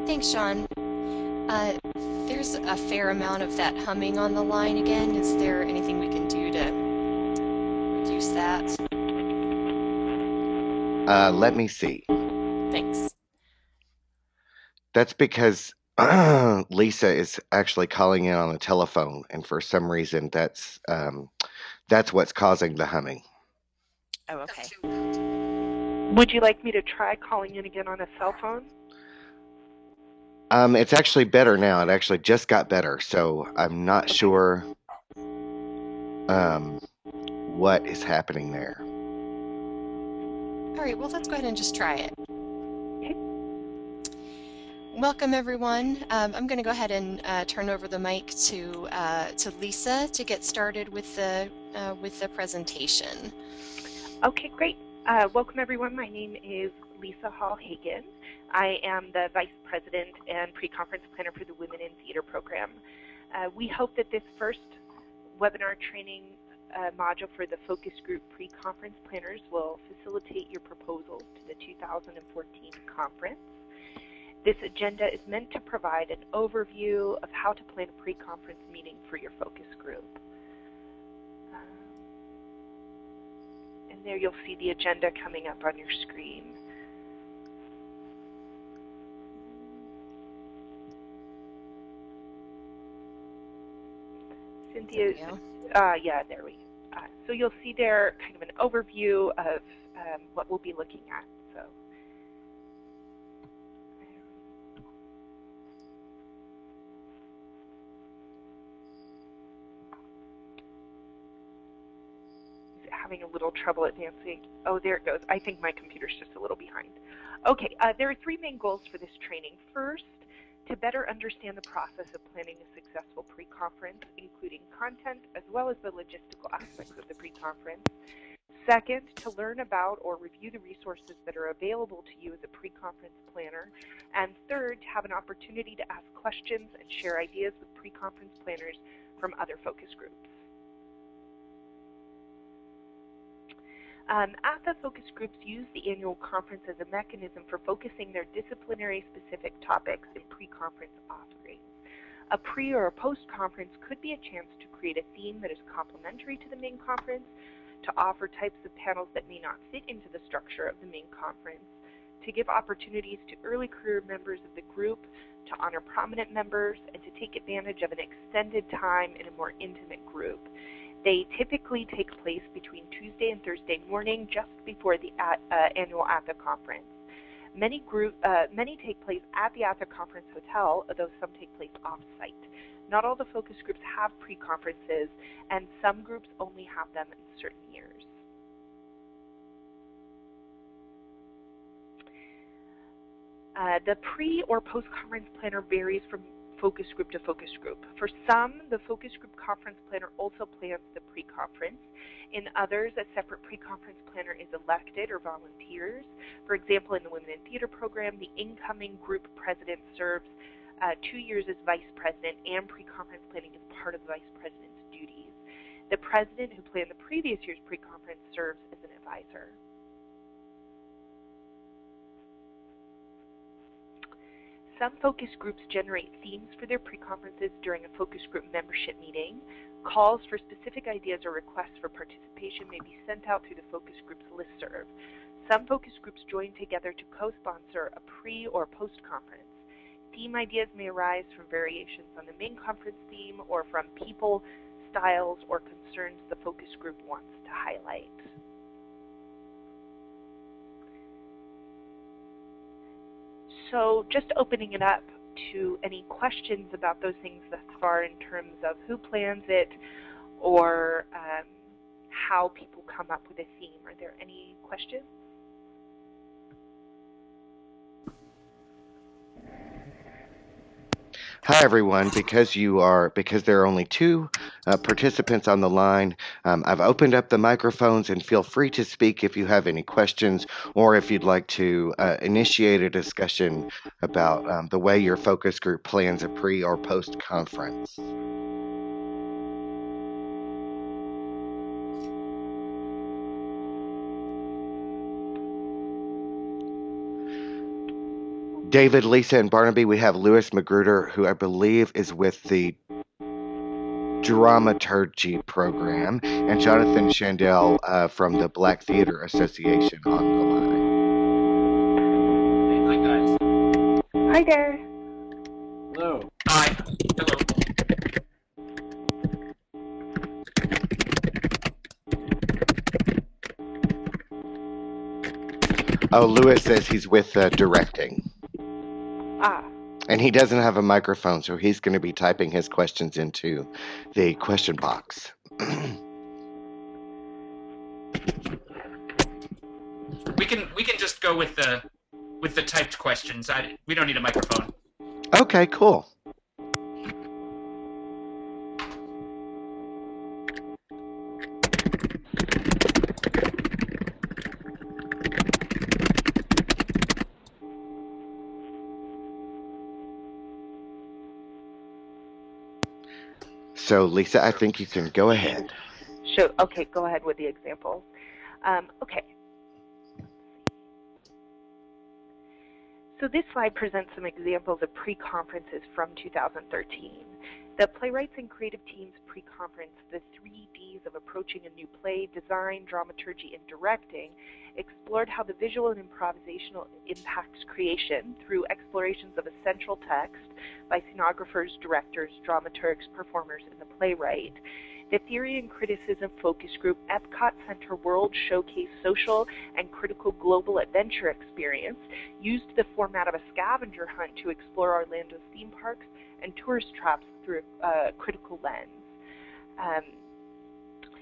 Thanks, Sean. Uh, there's a fair amount of that humming on the line again. Is there anything we can do to reduce that? Let me see. Thanks. That's because Lisa is actually calling in on the telephone, and for some reason, that's what's causing the humming. Oh, okay. Would you like me to try calling in again on a cell phone? It's actually better now. It actually just got better, so I'm not Okay. sure um, what is happening there. All right, well, let's go ahead and just try it. Okay. Welcome, everyone. I'm going to go ahead and turn over the mic to Lisa to get started with the presentation. Okay, great. Welcome, everyone. My name is Lisa Hall-Hagen. I am the Vice President and Pre-Conference Planner for the Women in Theater program. We hope that this first webinar training module for the focus group pre-conference planners will facilitate your proposals to the 2014 conference. This agenda is meant to provide an overview of how to plan a pre-conference meeting for your focus group. And there you'll see the agenda coming up on your screen. Cynthia, yeah, there we go. So you'll see there kind of an overview of what we'll be looking at. So. Having a little trouble advancing. Oh, there it goes. I think my computer's just a little behind. Okay, there are three main goals for this training. First, to better understand the process of planning a successful pre-conference, including content as well as the logistical aspects of the pre-conference. Second, to learn about or review the resources that are available to you as a pre-conference planner. And third, to have an opportunity to ask questions and share ideas with pre-conference planners from other focus groups. ATHA focus groups use the annual conference as a mechanism for focusing their disciplinary-specific topics in pre-conference offerings. A pre- or a post-conference could be a chance to create a theme that is complementary to the main conference, to offer types of panels that may not fit into the structure of the main conference, to give opportunities to early career members of the group, to honor prominent members, and to take advantage of an extended time in a more intimate group. They typically take place between Tuesday and Thursday morning, just before the annual ATHA conference. Many take place at the ATHA conference hotel, although some take place off-site. Not all the focus groups have pre-conferences, and some groups only have them in certain years. The pre- or post-conference planner varies from focus group to focus group. For some, the focus group conference planner also plans the pre-conference. In others, a separate pre-conference planner is elected or volunteers. For example, in the Women in Theater program, the incoming group president serves 2 years as vice president, and pre-conference planning is part of the vice president's duties. The president who planned the previous year's pre-conference serves as an advisor. Some focus groups generate themes for their pre-conferences during a focus group membership meeting. Calls for specific ideas or requests for participation may be sent out through the focus group's listserv. Some focus groups join together to co-sponsor a pre- or post-conference. Theme ideas may arise from variations on the main conference theme or from people, styles, or concerns the focus group wants to highlight. So just opening it up to any questions about those things thus far in terms of who plans it or how people come up with a theme. Are there any questions? Hi, everyone. Because there are only two participants on the line, I've opened up the microphones, and feel free to speak if you have any questions or if you'd like to initiate a discussion about the way your focus group plans a pre or post conference. David, Lisa, and Barnaby, we have Lewis Magruder, who I believe is with the dramaturgy program, and Jonathan Shandell from the Black Theater Association on the line. Hi, guys. Hi there. Hello. Hi. Hello. Oh, Lewis says he's with directing. Ah. And he doesn't have a microphone, so he's going to be typing his questions into the question box. We can just go with the typed questions. We don't need a microphone. Okay, cool. So, Lisa, I think you can go ahead. Sure. Okay, go ahead with the example. Okay. So this slide presents some examples of pre-conferences from 2013. The Playwrights and Creative Teams pre-conference, the 3Ds of approaching a new play, design, dramaturgy, and directing, explored how the visual and improvisational impacts creation through explorations of essential text by scenographers, directors, dramaturgs, performers, and the playwright. The Theory and Criticism Focus Group Epcot Center World Showcase Social and Critical Global Adventure Experience used the format of a scavenger hunt to explore Orlando's theme parks and tourist traps through a critical lens.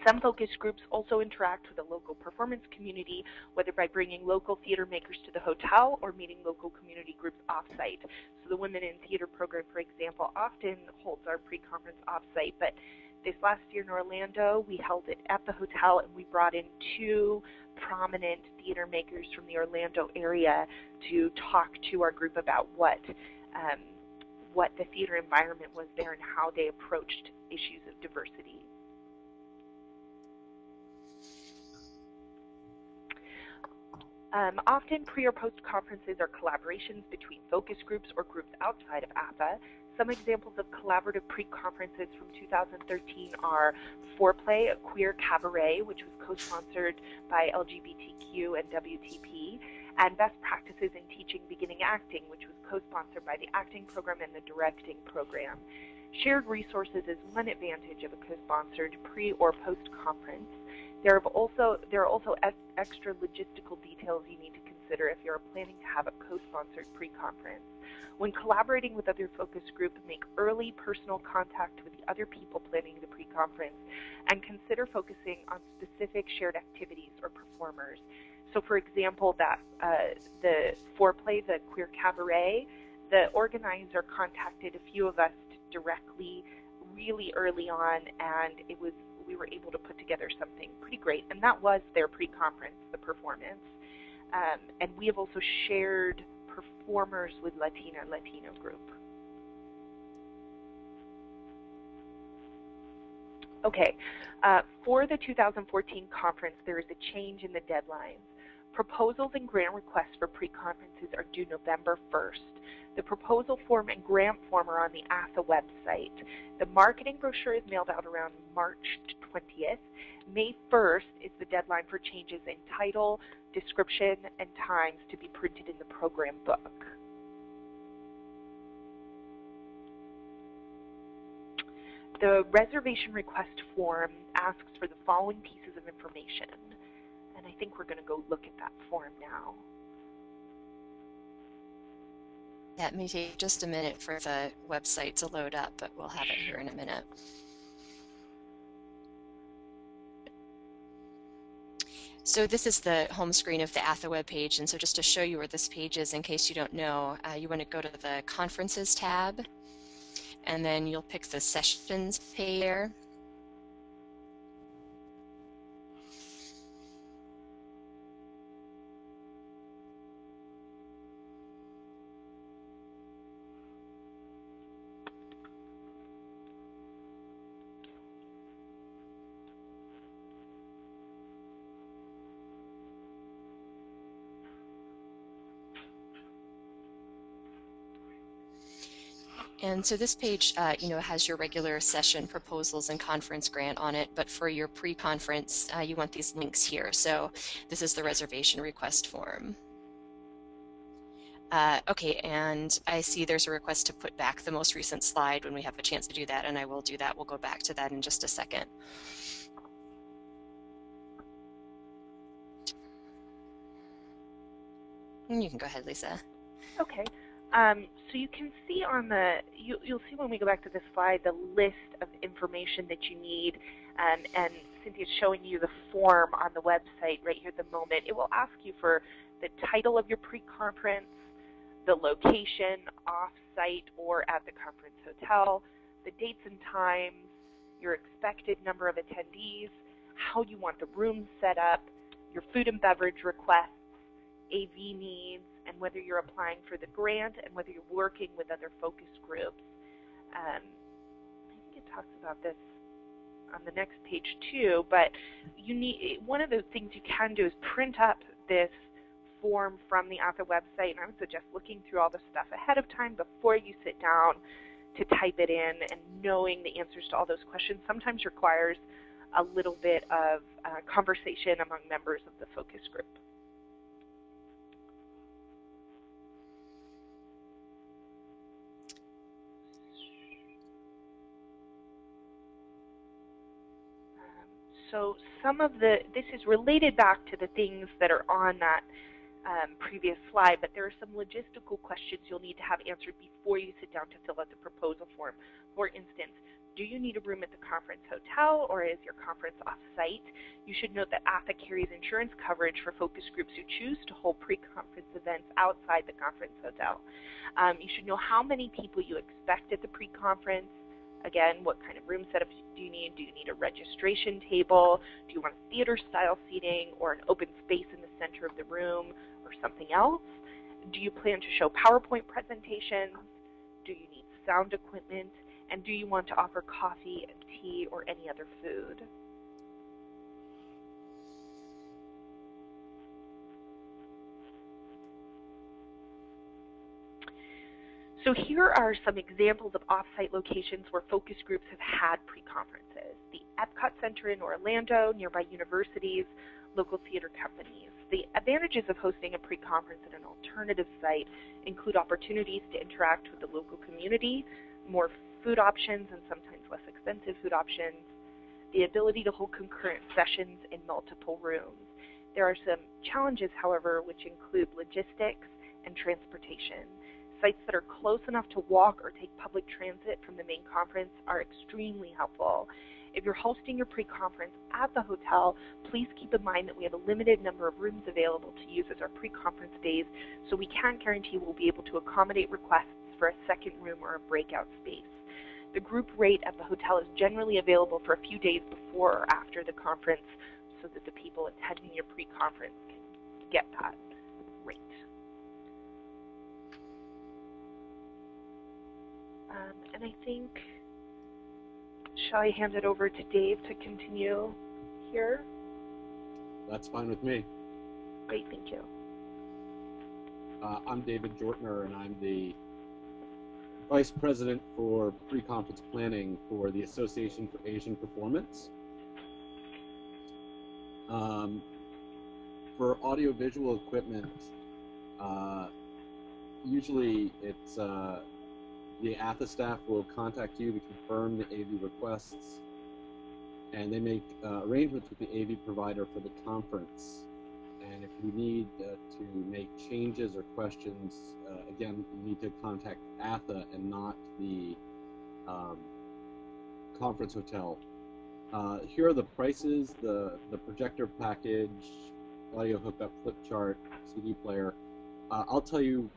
Some focus groups also interact with the local performance community, whether by bringing local theater makers to the hotel or meeting local community groups off-site. So the Women in Theater program, for example, often holds our pre-conference off-site, but this last year in Orlando, we held it at the hotel, and we brought in 2 prominent theater makers from the Orlando area to talk to our group about what the theater environment was there and how they approached issues of diversity. Often pre or post conferences are collaborations between focus groups or groups outside of APA. Some examples of collaborative pre-conferences from 2013 are Foreplay, a queer cabaret, which was co-sponsored by LGBTQ and WTP, and Best Practices in Teaching Beginning Acting, which was co-sponsored by the acting program and the directing program. Shared resources is one advantage of a co-sponsored pre or post-conference. There are also extra logistical details you need to consider if you're planning to have a co-sponsored pre-conference. When collaborating with other focus groups, make early personal contact with the other people planning the pre-conference and consider focusing on specific shared activities or performers. So for example, the Foreplay, the queer cabaret, the organizer contacted a few of us directly really early on, and we were able to put together something pretty great, and that was their pre-conference, the performance. And we have also shared performers with Latino group. Okay, for the 2014 conference, there is a change in the deadlines. Proposals and grant requests for pre-conferences are due November 1st. The proposal form and grant form are on the ASA website. The marketing brochure is mailed out around March 20th. May 1st is the deadline for changes in title, description, and times to be printed in the program book. The reservation request form asks for the following pieces of information, and I think we're going to go look at that form now. Yeah, it may take just a minute for the website to load up, but we'll have it here in a minute. So this is the home screen of the ATHA web page, and so just to show you where this page is in case you don't know, you want to go to the Conferences tab, and then you'll pick the Sessions page there. And so this page, has your regular session proposals and conference grant on it, but for your pre-conference, you want these links here. So this is the reservation request form. Okay, and I see there's a request to put back the most recent slide when we have a chance to do that, and I will do that. We'll go back to that in just a second. And you can go ahead, Lisa. Okay. So you can see on you'll see when we go back to this slide the list of information that you need, and Cynthia's showing you the form on the website right here at the moment. It will ask you for the title of your pre-conference, the location, off-site or at the conference hotel, the dates and times, your expected number of attendees, how you want the room set up, your food and beverage requests, AV needs, and whether you're applying for the grant and whether you're working with other focus groups. I think it talks about this on the next page too, but one of the things you can do is print up this form from the author website, and I would suggest looking through all the stuff ahead of time before you sit down to type it in, and knowing the answers to all those questions sometimes requires a little bit of conversation among members of the focus group. So this is related back to the things that are on that previous slide, but there are some logistical questions you'll need to have answered before you sit down to fill out the proposal form. For instance, do you need a room at the conference hotel, or is your conference off-site? You should note that ATHA carries insurance coverage for focus groups who choose to hold pre-conference events outside the conference hotel. You should know how many people you expect at the pre-conference. Again, what kind of room setup do you need? Do you need a registration table? Do you want theater-style seating or an open space in the center of the room or something else? Do you plan to show PowerPoint presentations? Do you need sound equipment? And do you want to offer coffee and tea or any other food? So here are some examples of off-site locations where focus groups have had pre-conferences. The Epcot Center in Orlando, nearby universities, local theater companies. The advantages of hosting a pre-conference at an alternative site include opportunities to interact with the local community, more food options and sometimes less expensive food options, the ability to hold concurrent sessions in multiple rooms. There are some challenges, however, which include logistics and transportation. Sites that are close enough to walk or take public transit from the main conference are extremely helpful. If you're hosting your pre-conference at the hotel, please keep in mind that we have a limited number of rooms available to use as our pre-conference days, so we can't guarantee we'll be able to accommodate requests for a second room or a breakout space. The group rate at the hotel is generally available for a few days before or after the conference, so that the people attending your pre-conference can get that rate. And I think, shall I hand it over to Dave to continue here? That's fine with me. Great, thank you. I'm David Jortner, and I'm the Vice President for Pre-Conference Planning for the Association for Asian Performance. For audiovisual equipment, usually it's the ATHA staff will contact you to confirm the AV requests, and they make arrangements with the AV provider for the conference. And if you need to make changes or questions, again, you need to contact ATHA and not the conference hotel. Here are the prices: the projector package, audio hookup, flip chart, CD player. I'll tell you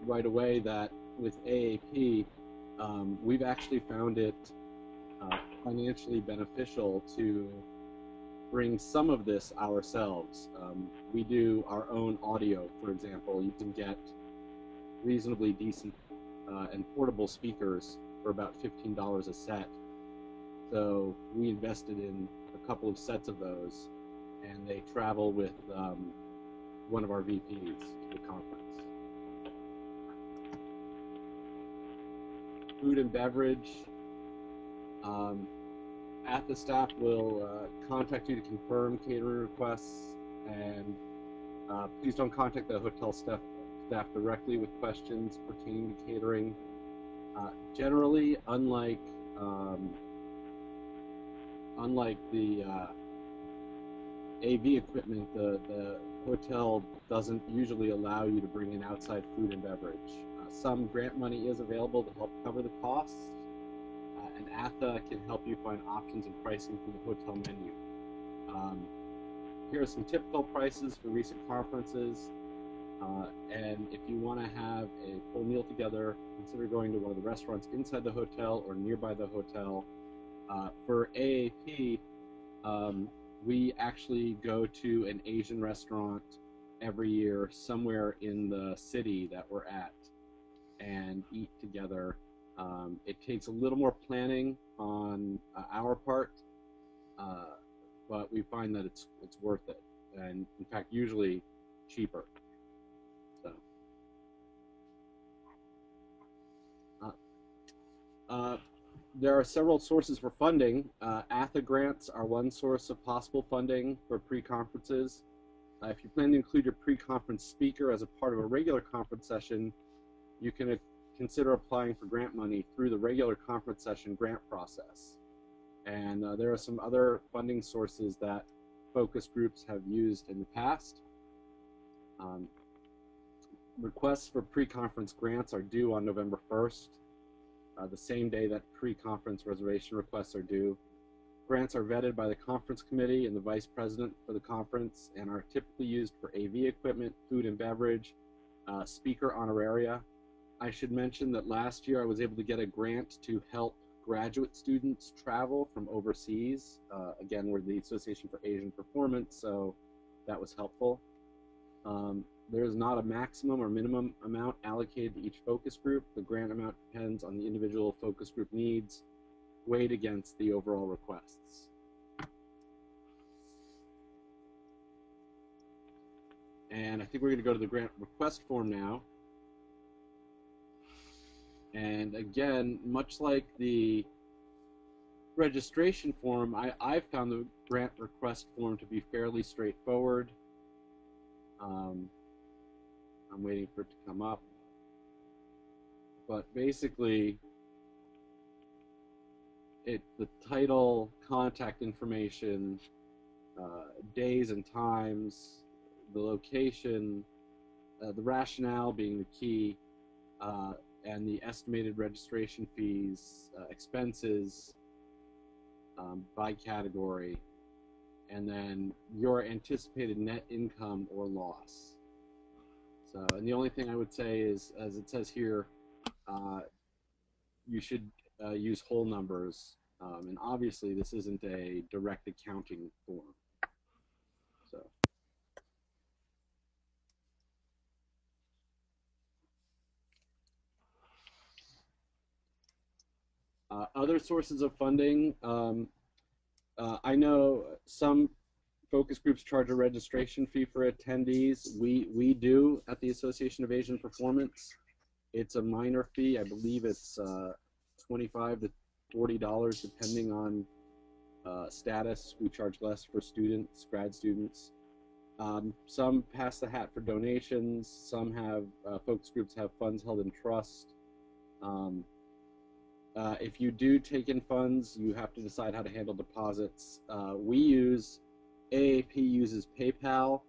right away that with AAP, we've actually found it financially beneficial to bring some of this ourselves. We do our own audio, for example. You can get reasonably decent and portable speakers for about $15 a set. So we invested in a couple of sets of those, and they travel with one of our VPs to the conference. food and beverage. ATHA staff will contact you to confirm catering requests, and please don't contact the hotel staff directly with questions pertaining to catering. Generally, unlike the AV equipment, the hotel doesn't usually allow you to bring in outside food and beverage. Some grant money is available to help cover the costs, and ATHA can help you find options and pricing from the hotel menu. Here are some typical prices for recent conferences, and if you want to have a full meal together, consider going to one of the restaurants inside the hotel or nearby the hotel. For AAP, we actually go to an Asian restaurant every year somewhere in the city that we're at and eat together. It takes a little more planning on our part, but we find that it's worth it, and in fact usually cheaper. So there are several sources for funding. ATHA grants are one source of possible funding for pre-conferences. If you plan to include your pre-conference speaker as a part of a regular conference session, you can consider applying for grant money through the regular conference session grant process. And there are some other funding sources that focus groups have used in the past. Requests for pre-conference grants are due on November 1st. The same day that pre-conference reservation requests are due. Grants are vetted by the conference committee and the vice president for the conference and are typically used for AV equipment, food and beverage, speaker honoraria. I should mention that last year I was able to get a grant to help graduate students travel from overseas. Again, we're the Association for Asian Performance, so that was helpful. There is not a maximum or minimum amount allocated to each focus group. The grant amount depends on the individual focus group needs, weighed against the overall requests. And I think we're going to go to the grant request form now. And again, much like the registration form, I've found the grant request form to be fairly straightforward. I'm waiting for it to come up. But basically, the title, contact information, days and times, the location, the rationale being the key, and the estimated registration fees, expenses by category, and then your anticipated net income or loss. So, and the only thing I would say is, as it says here, you should use whole numbers, and obviously this isn't a direct accounting form. So. Other sources of funding, I know some focus groups charge a registration fee for attendees. We do at the Association of Asian Performance. It's a minor fee. I believe it's $25 to $40 depending on status. We charge less for students, grad students. Some pass the hat for donations. Some have focus groups have funds held in trust. If you do take in funds, you have to decide how to handle deposits. AAP uses PayPal.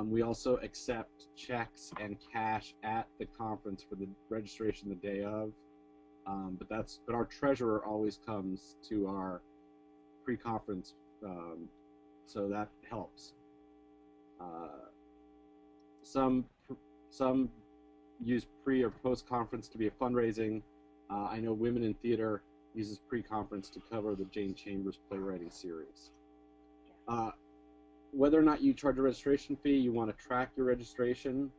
We also accept checks and cash at the conference for the registration the day of. But our treasurer always comes to our pre-conference, so that helps. Some use pre or post-conference to be a fundraising. I know Women in Theater uses pre-conference to cover the Jane Chambers playwriting series. Whether or not you charge a registration fee, you want to track your registration.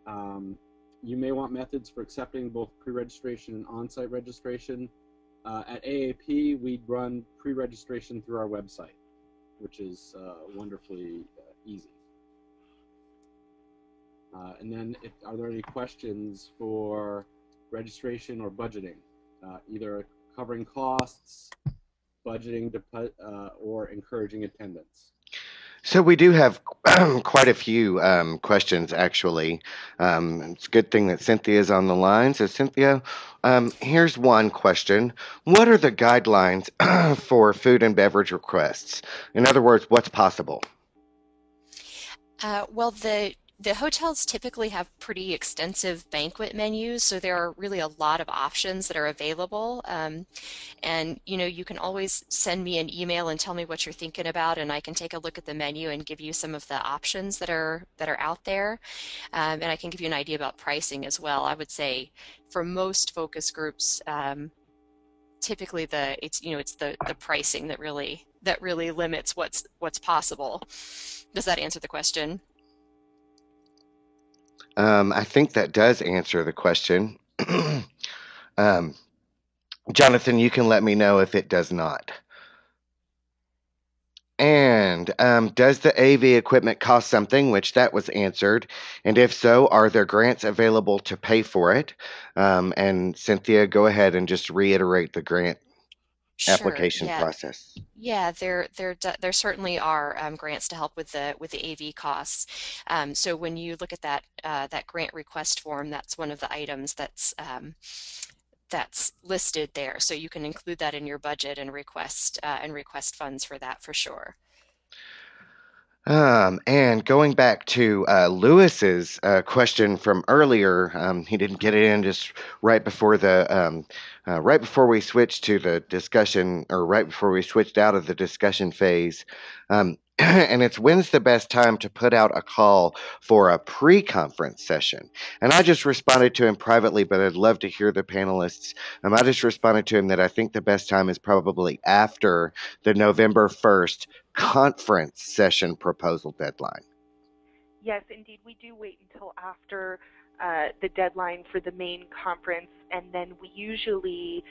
You may want methods for accepting both pre-registration and on-site registration. At AAP, we run pre-registration through our website, which is wonderfully easy. And then, are there any questions for registration or budgeting? either covering costs, budgeting, or encouraging attendance. So we do have quite a few questions, actually. It's a good thing that Cynthia is on the line. So, Cynthia, here's one question. What are the guidelines for food and beverage requests? In other words, what's possible? Well, the hotels typically have pretty extensive banquet menus, so there are really a lot of options that are available. And you can always send me an email and tell me what you're thinking about, and I can take a look at the menu and give you some of the options that are out there. And I can give you an idea about pricing as well. I would say for most focus groups, typically it's the pricing that really limits what's possible. Does that answer the question? I think that does answer the question. um, Jonathan, you can let me know if it does not. And does the AV equipment cost something? Which that was answered. And if so, are there grants available to pay for it? And Cynthia, go ahead and just reiterate the grant Sure. application Yeah. process. Yeah, there certainly are grants to help with the AV costs. So when you look at that grant request form, that's one of the items that's listed there. So you can include that in your budget and request funds for that for sure. And going back to Lewis's question from earlier, he didn't get it in just right before we switched to the discussion, or right before we switched out of the discussion phase. And it's when's the best time to put out a call for a pre-conference session? And I just responded to him privately, but I'd love to hear the panelists. I just responded to him that I think the best time is probably after the November 1st conference session proposal deadline. Yes, indeed. We do wait until after the deadline for the main conference, and then we usually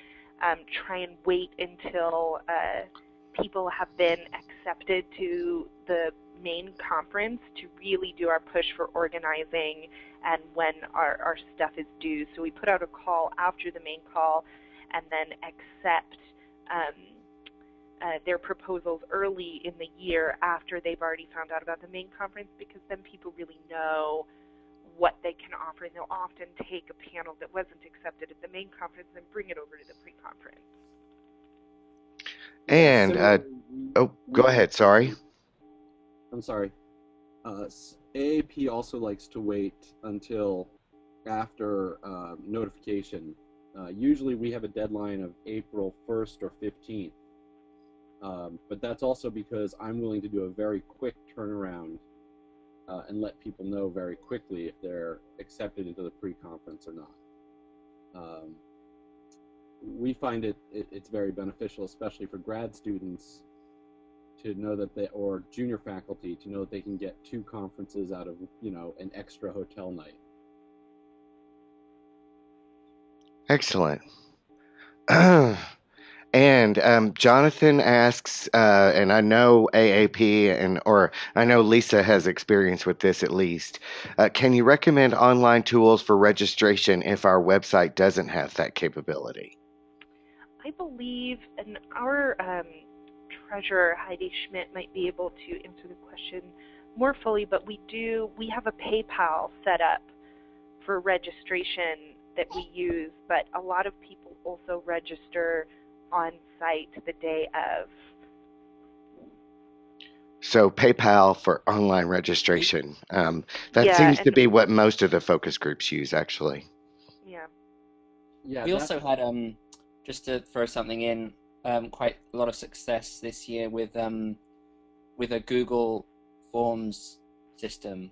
try and wait until people have been accepted to the main conference to really do our push for organizing and when our stuff is due. So we put out a call after the main call and then accept their proposals early in the year after they've already found out about the main conference, because then people really know what they can offer, and they'll often take a panel that wasn't accepted at the main conference and bring it over to the pre-conference. And go ahead. Sorry. I'm sorry. AAP also likes to wait until after notification. Usually we have a deadline of April 1st or 15th. But that's also because I'm willing to do a very quick turnaround and let people know very quickly if they're accepted into the pre-conference or not. We find it's very beneficial, especially for grad students, to know that or junior faculty, to know that they can get 2 conferences out of an extra hotel night. Excellent. And Jonathan asks, and I know AAP or I know Lisa has experience with this at least. Can you recommend online tools for registration if our website doesn't have that capability? I believe, and our treasurer, Heidi Schmidt, might be able to answer the question more fully, but we have a PayPal set up for registration that we use, but a lot of people also register on site the day of. So PayPal for online registration. That seems to be what most of the focus groups use, actually. Yeah. We also had, just to throw something in, quite a lot of success this year with a Google Forms system.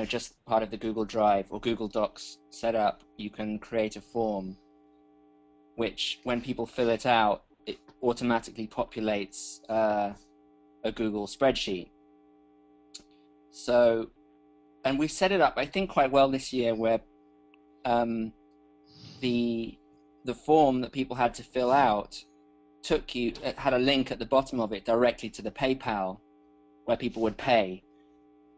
Just part of the Google Drive or Google Docs setup, you can create a form which, when people fill it out, it automatically populates a Google spreadsheet. So, and we set it up, I think, quite well this year, where the form that people had to fill out it had a link at the bottom of it directly to the PayPal where people would pay.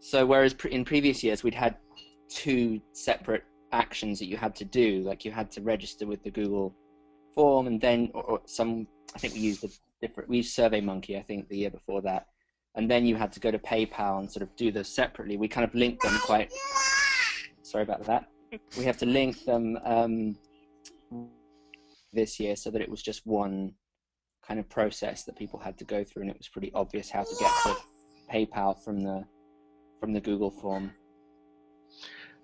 So whereas in previous years we'd had 2 separate actions that you had to do. Like you had to register with the Google form, and then I think we used SurveyMonkey, I think, the year before that, and then you had to go to PayPal and sort of do those separately. We kind of linked them quite. Sorry about that. We have to link them this year so that it was just one kind of process that people had to go through, and it was pretty obvious how to get to PayPal from the Google form.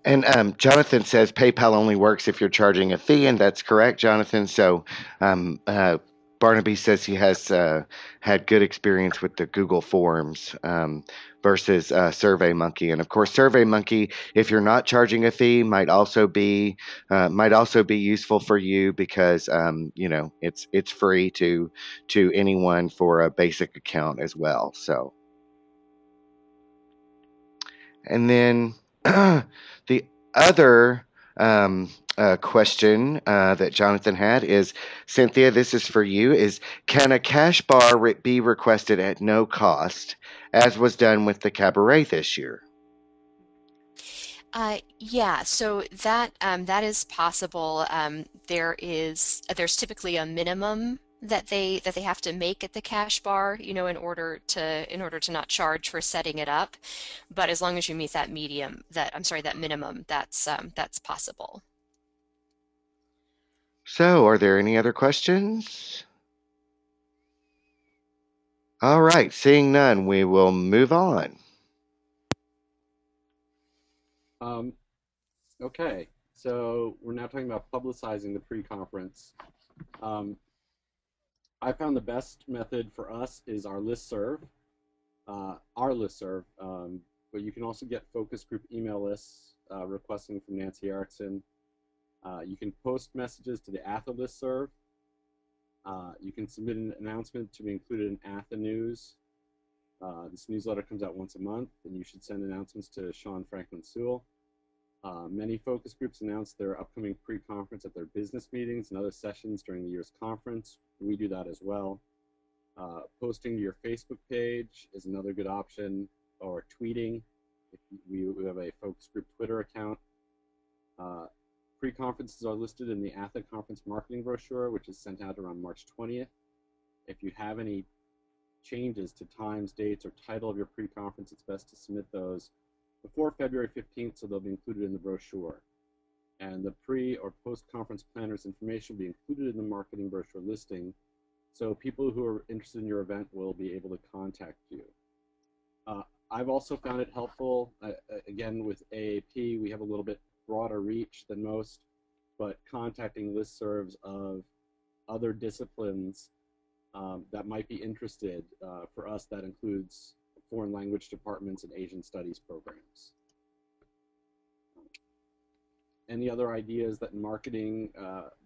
And Jonathan says PayPal only works if you're charging a fee, and that's correct, Jonathan. So Barnaby says he has had good experience with the Google Forms versus SurveyMonkey, and of course, SurveyMonkey, if you're not charging a fee, might also be useful for you because it's free to anyone for a basic account as well. So. And then the other question that Jonathan had is, Cynthia, this is for you, is can a cash bar be requested at no cost, as was done with the cabaret this year? Yeah, so that is possible. There's typically a minimum that they have to make at the cash bar, in order to not charge for setting it up. But as long as you meet that minimum, that's possible. So, are there any other questions? All right, seeing none, we will move on. Okay, so we're now talking about publicizing the pre-conference. I found the best method for us is our listserv. But you can also get focus group email lists requesting from Nancy Erickson. You can post messages to the ATHA listserv. You can submit an announcement to be included in ATHA News. This newsletter comes out once a month, and you should send announcements to Sean Franklin Sewell. Many focus groups announce their upcoming pre-conference at their business meetings and other sessions during the year's conference. We do that as well. Posting to your Facebook page is another good option, or tweeting. We have a focus group Twitter account. Pre-conferences are listed in the ATHA conference marketing brochure, which is sent out around March 20th. If you have any changes to times, dates, or title of your pre-conference, it's best to submit those before February 15th, so they'll be included in the brochure. And the pre- or post-conference planners information will be included in the marketing brochure listing, so people who are interested in your event will be able to contact you. I've also found it helpful, again, with AAP, we have a little bit broader reach than most, but contacting listservs of other disciplines that might be interested. For us, that includes foreign language departments and Asian studies programs. Any other ideas that in marketing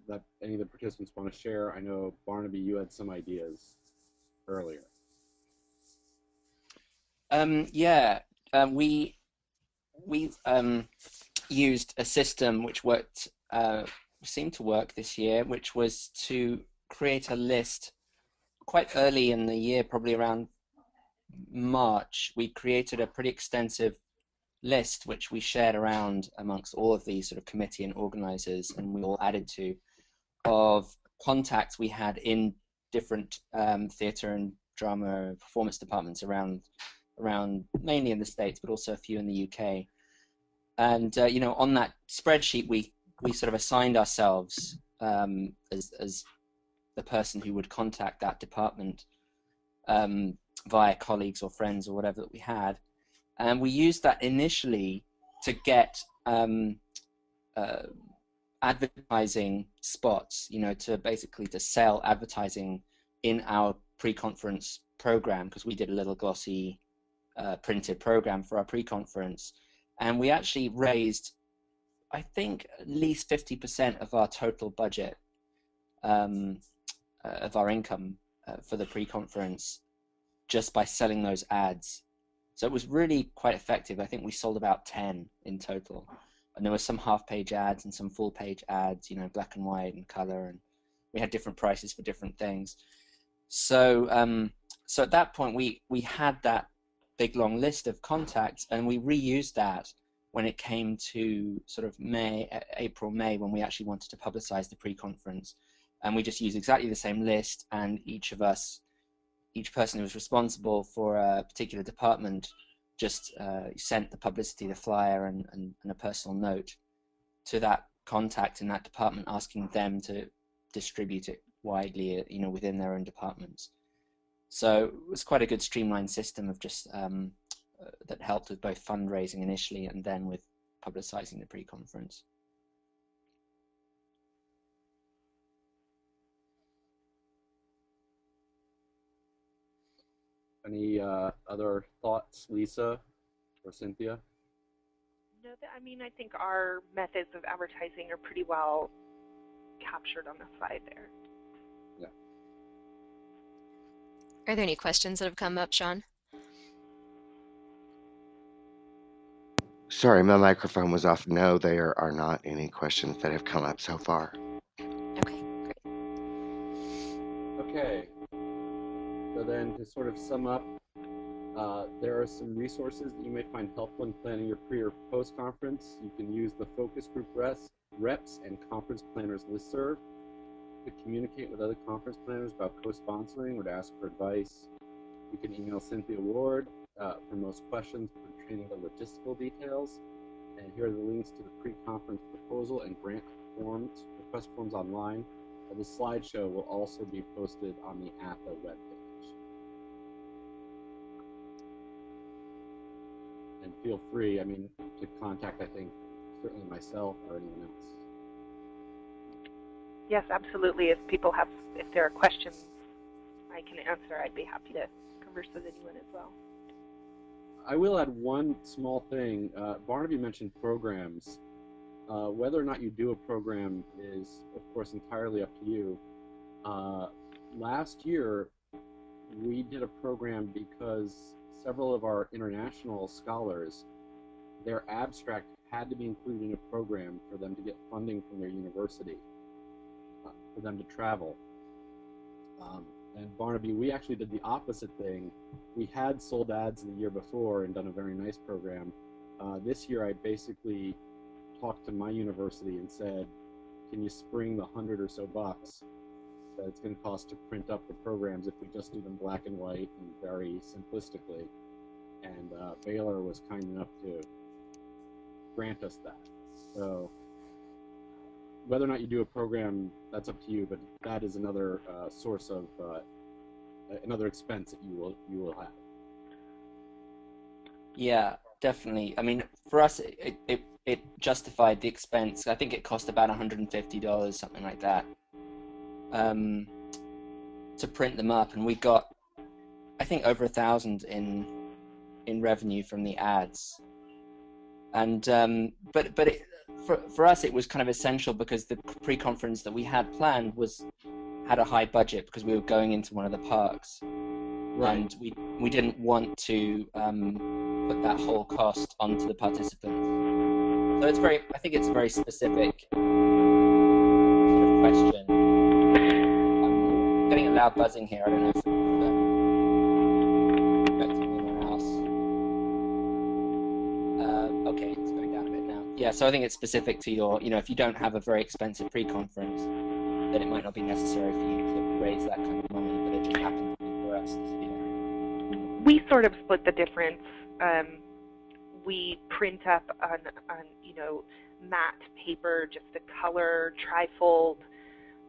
that any of the participants want to share? I know, Barnaby, you had some ideas earlier. We used a system which seemed to work this year, which was to create a list quite early in the year, probably around March. We created a pretty extensive list which we shared around amongst all of these sort of committee and organizers, and we all added to, of contacts we had in different theatre and drama performance departments around mainly in the States, but also a few in the UK. And on that spreadsheet, we sort of assigned ourselves as the person who would contact that department via colleagues or friends or whatever that we had. And we used that initially to get advertising spots, to sell advertising in our pre-conference program, because we did a little glossy printed program for our pre-conference. And we actually raised, I think, at least 50% of our total budget of our income for the pre-conference just by selling those ads. So it was really quite effective. I think we sold about 10 in total. And there were some half-page ads and some full-page ads, black and white and color, and we had different prices for different things. So so at that point, we had that big long list of contacts, and we reused that when it came to sort of April, May, when we actually wanted to publicize the pre-conference. And we just used exactly the same list, and each person who was responsible for a particular department just sent the publicity, the flyer, and a personal note to that contact in that department, asking them to distribute it widely, within their own departments. So it was quite a good streamlined system of just that helped with both fundraising initially and then with publicizing the pre-conference. Any other thoughts, Lisa or Cynthia? No, I mean, I think our methods of advertising are pretty well captured on the slide there. Yeah. Are there any questions that have come up, Sean? Sorry, my microphone was off. No, there are not any questions that have come up so far. Okay, great. Okay. So then to sort of sum up, there are some resources that you may find helpful in planning your pre or post conference. You can use the focus group reps and conference planners listserv to communicate with other conference planners about co-sponsoring or to ask for advice. You can email Cynthia Ward for most questions pertaining to logistical details. And here are the links to the pre-conference proposal and grant forms, request forms online. The slideshow will also be posted on the ATHA webpage. And feel free, to contact, I think, certainly myself or anyone else. Yes, absolutely. If there are questions I can answer, I'd be happy to converse with anyone as well. I will add one small thing. Barnaby mentioned programs. Whether or not you do a program is, of course, entirely up to you. Last year, we did a program because several of our international scholars, their abstract had to be included in a program for them to get funding from their university, for them to travel. And Barnaby, we actually did the opposite thing. We had sold ads the year before and done a very nice program. This year, I basically talked to my university and said, can you spring the $100 or so that it's going to cost to print up the programs if we just do them black and white and very simplistically. And Baylor was kind enough to grant us that. So whether or not you do a program, that's up to you, but that is another source of another expense that you will have. Yeah, definitely. For us, it justified the expense. I think it cost about $150, something like that, to print them up, and we got, I think, over 1,000 in revenue from the ads. And for us, it was kind of essential because the pre-conference that we had planned had a high budget because we were going into one of the parks, right. And we didn't want to put that whole cost onto the participants. So I think it's a very specific sort of question. I'm getting a loud buzzing here. I don't know if it's affecting anyone else. Okay, it's going down a bit now. Yeah, so I think it's specific to your, if you don't have a very expensive pre-conference, then it might not be necessary for you to raise that kind of money, but it just happens to be for us. We sort of split the difference. We print up on matte paper, just a color trifold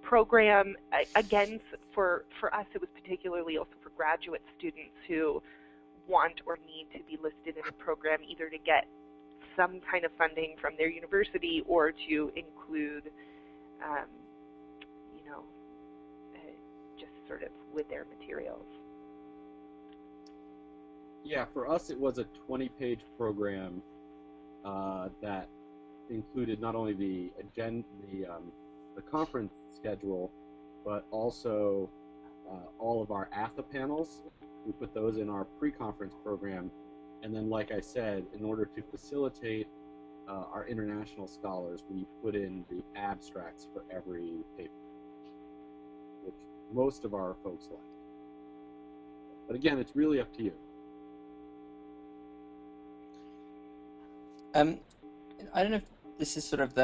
program. Again, for us, it was particularly also for graduate students who want or need to be listed in a program, either to get some kind of funding from their university or to include, just sort of with their materials. Yeah, for us it was a 20-page program that included not only the conference schedule, but also all of our ATHA panels. We put those in our pre-conference program, and then, like I said, in order to facilitate our international scholars, we put in the abstracts for every paper, which most of our folks like. But again, it's really up to you. I don't know if this is sort of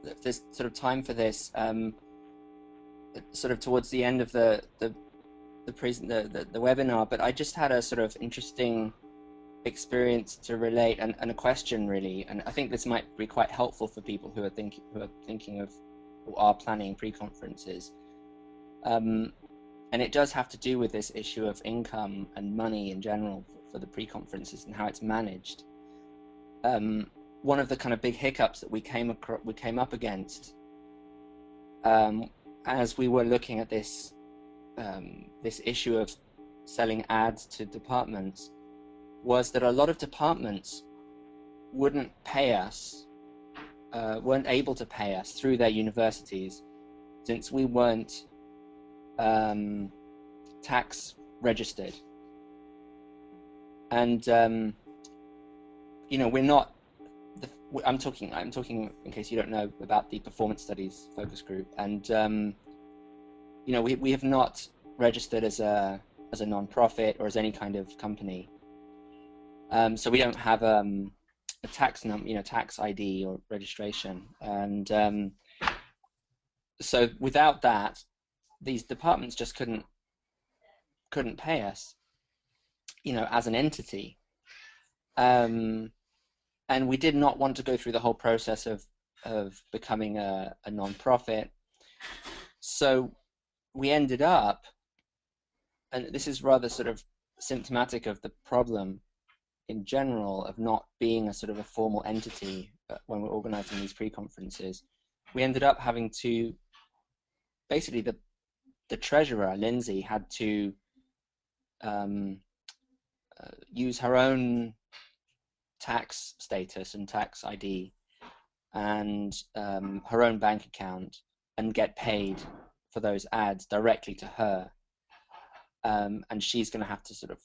if there's sort of time for this. Sort of towards the end of the webinar, but I just had a sort of interesting experience to relate, and a question really, and I think this might be quite helpful for people who are thinking of or are planning pre-conferences. And it does have to do with this issue of income and money in general for the pre-conferences and how it's managed. One of the kind of big hiccups that we came up against as we were looking at this issue of selling ads to departments was that a lot of departments wouldn't pay us, weren't able to pay us through their universities, since we weren't tax registered. And you know, we're not. I'm talking in case you don't know about the performance studies focus group, and you know, we have not registered as a non-profit or as any kind of company. So we don't have a tax tax ID or registration, and so without that, these departments just couldn't pay us, you know, as an entity. And we did not want to go through the whole process of becoming a non-profit. So we ended up, and this is rather sort of symptomatic of the problem in general of not being a sort of a formal entity when we're organizing these pre-conferences. We ended up having to, basically the treasurer, Lindsay, had to use her own tax status and tax ID and her own bank account and get paid for those ads directly to her. And she's going to have to sort of,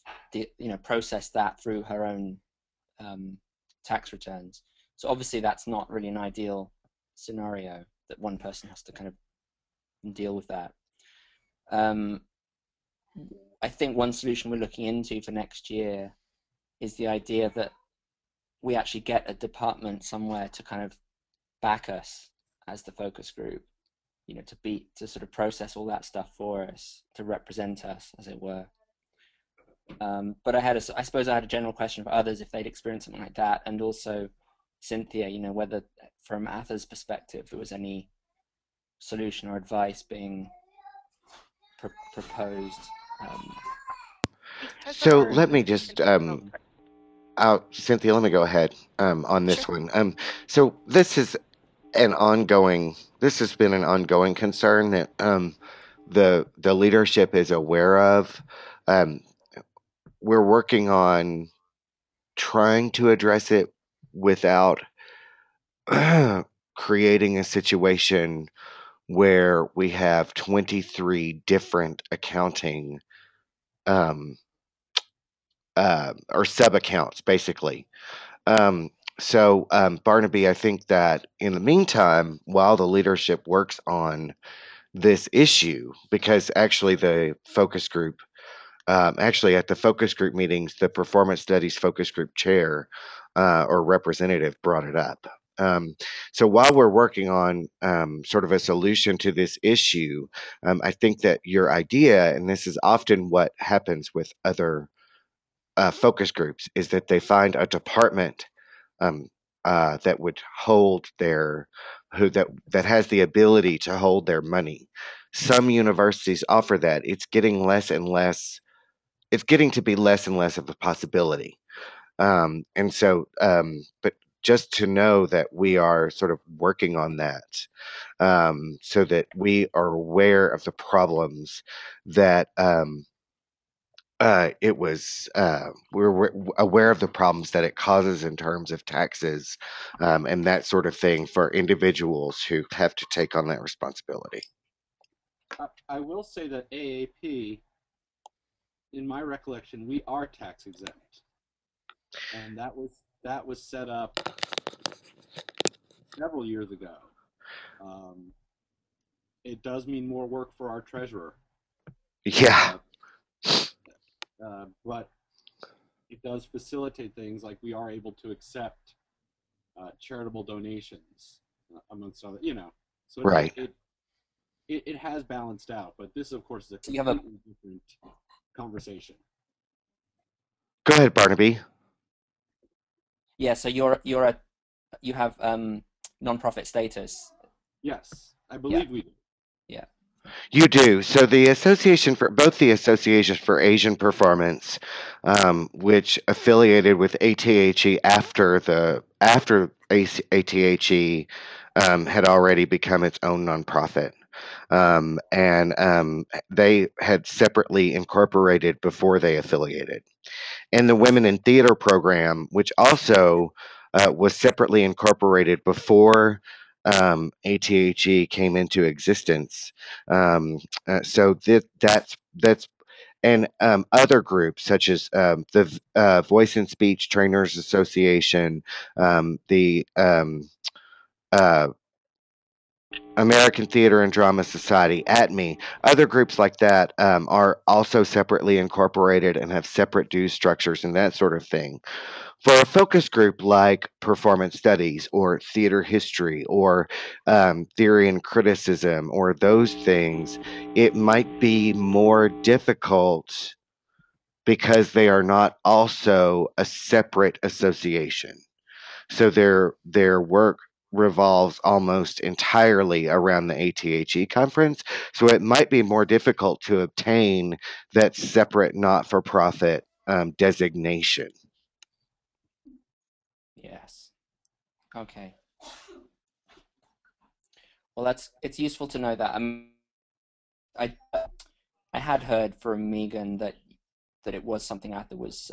process that through her own tax returns. So obviously that's not really an ideal scenario, that one person has to kind of deal with that. I think one solution we're looking into for next year is the idea that we actually get a department somewhere to kind of back us as the focus group, you know, to sort of process all that stuff for us, to represent us, as it were. But I suppose I had a general question for others if they'd experienced something like that, and also Cynthia, you know, whether from Atha's perspective there was any solution or advice being proposed. So let me just Cynthia, let me go ahead on this Sure. one. So this has been an ongoing concern that the leadership is aware of. Um, we're working on trying to address it without creating a situation where we have 23 different accounting um, or sub accounts, basically. Barnaby, I think that in the meantime, while the leadership works on this issue, because actually the focus group, actually at the focus group meetings, the performance studies focus group chair or representative brought it up. So while we're working on sort of a solution to this issue, I think that your idea, and this is often what happens with other focus groups, is that they find a department um, that would hold their that has the ability to hold their money. Some universities offer that. It's getting less and less. It's getting to be less and less of a possibility. But just to know that we are sort of working on that, so that we are aware of the problems that we're aware of the problems that it causes in terms of taxes and that sort of thing for individuals who have to take on that responsibility. I will say that AAP, in my recollection, we are tax exempt, and that was set up several years ago. It does mean more work for our treasurer, Yeah. but it does facilitate things like we are able to accept charitable donations, amongst other, you know. So Right. it has balanced out, but this, of course, is a So you have a completely different conversation. Go ahead, Barnaby. yeah. So you have non-profit status. Yes, I Yeah. believe we do. Yeah. You do. So the Association for both the Association for Asian Performance, which affiliated with ATHE after ATHE had already become its own nonprofit. And they had separately incorporated before they affiliated. And the Women in Theater program, which also was separately incorporated before ATHE came into existence. So that's and other groups such as the Voice and Speech Trainers Association, the uh, American Theater and Drama Society, ATME, other groups like that are also separately incorporated and have separate dues structures and that sort of thing. For a focus group like performance studies or theater history or theory and criticism or those things, it might be more difficult because they are not also a separate association. So their work revolves almost entirely around the ATHE conference. So it might be more difficult to obtain that separate not-for-profit designation. Yes. Okay. Well, it's useful to know that. I I had heard from Megan that it was something Arthur was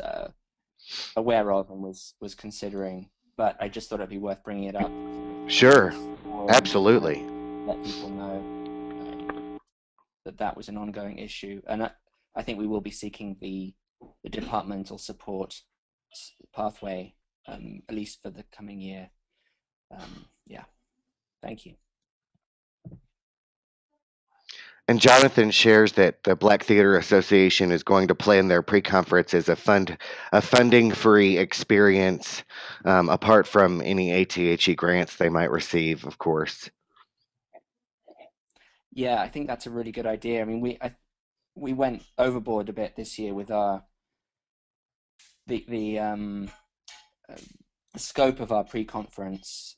aware of and was considering, but I just thought it'd be worth bringing it up in Sure, this forum to absolutely. let people know that that was an ongoing issue, and I think we will be seeking the departmental support pathway, at least for the coming year. Yeah, thank you. And Jonathan shares that the Black Theater Association is going to plan their pre-conference as a funding-free experience, apart from any ATHE grants they might receive, of course. Yeah, I think that's a really good idea. I mean, we went overboard a bit this year with our the the um uh, the scope of our pre-conference.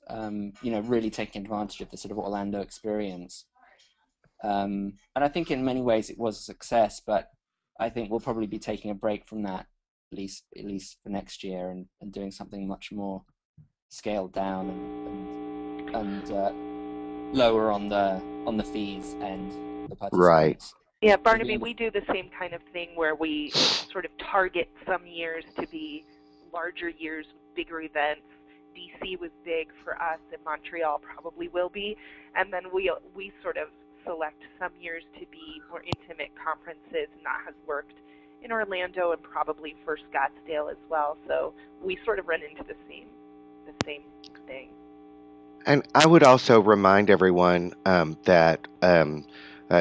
Really taking advantage of the sort of Orlando experience. And I think in many ways it was a success, but I think we'll probably be taking a break from that at least for next year and doing something much more scaled down and lower on the fees and the Right. participants. Yeah, So we Barnaby, have we do the same kind of thing where we sort of target some years to be larger years, bigger events. DC was big for us, and Montreal probably will be. And then we sort of select some years to be more intimate conferences, and that has worked in Orlando and probably for Scottsdale as well. So we sort of run into the same thing. And I would also remind everyone that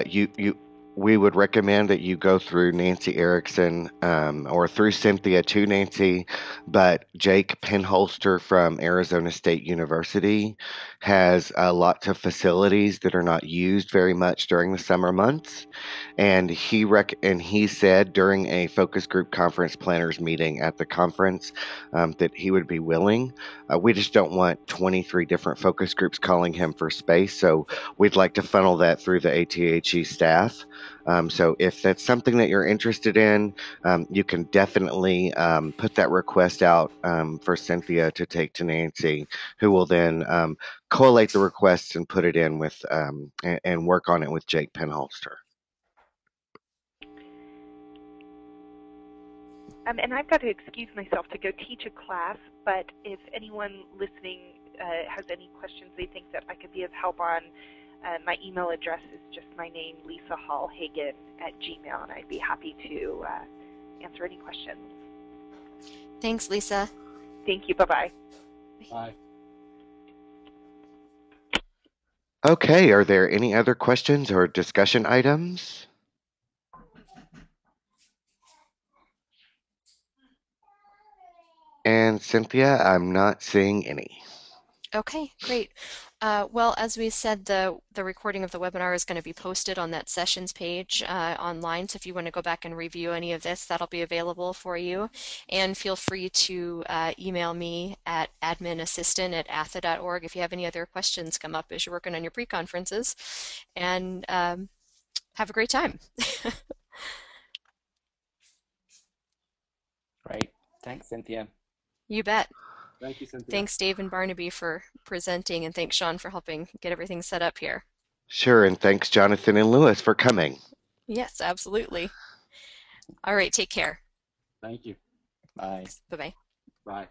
you we would recommend that you go through Nancy Erickson or through Cynthia to Nancy, but Jake Penholster from Arizona State University has lots of facilities that are not used very much during the summer months, and he said during a focus group conference planners meeting at the conference that he would be willing. We just don't want 23 different focus groups calling him for space, so we'd like to funnel that through the ATHE staff. So if that's something that you're interested in, you can definitely put that request out for Cynthia to take to Nancy, who will then collate the requests and put it in with and work on it with Jake Penholster. And I've got to excuse myself to go teach a class, but if anyone listening has any questions they think that I could be of help on, my email address is just my name, Lisa Hall Hagen @gmail, and I'd be happy to answer any questions. Thanks, Lisa. Thank you. Bye-bye. Bye. Okay, are there any other questions or discussion items? And Cynthia, I'm not seeing any. Okay, great. Well, as we said, the recording of the webinar is going to be posted on that sessions page online. So if you want to go back and review any of this, that'll be available for you. And feel free to email me at adminassistant@atha.org if you have any other questions come up as you're working on your pre-conferences. And have a great time. Great. Thanks, Cynthia. You bet. Thank you, Cynthia. Thanks, Dave and Barnaby, for presenting, and thanks, Sean, for helping get everything set up here. Sure, and thanks, Jonathan and Lewis, for coming. Yes, absolutely. All right, take care. Thank you. Bye. Bye-bye. Bye.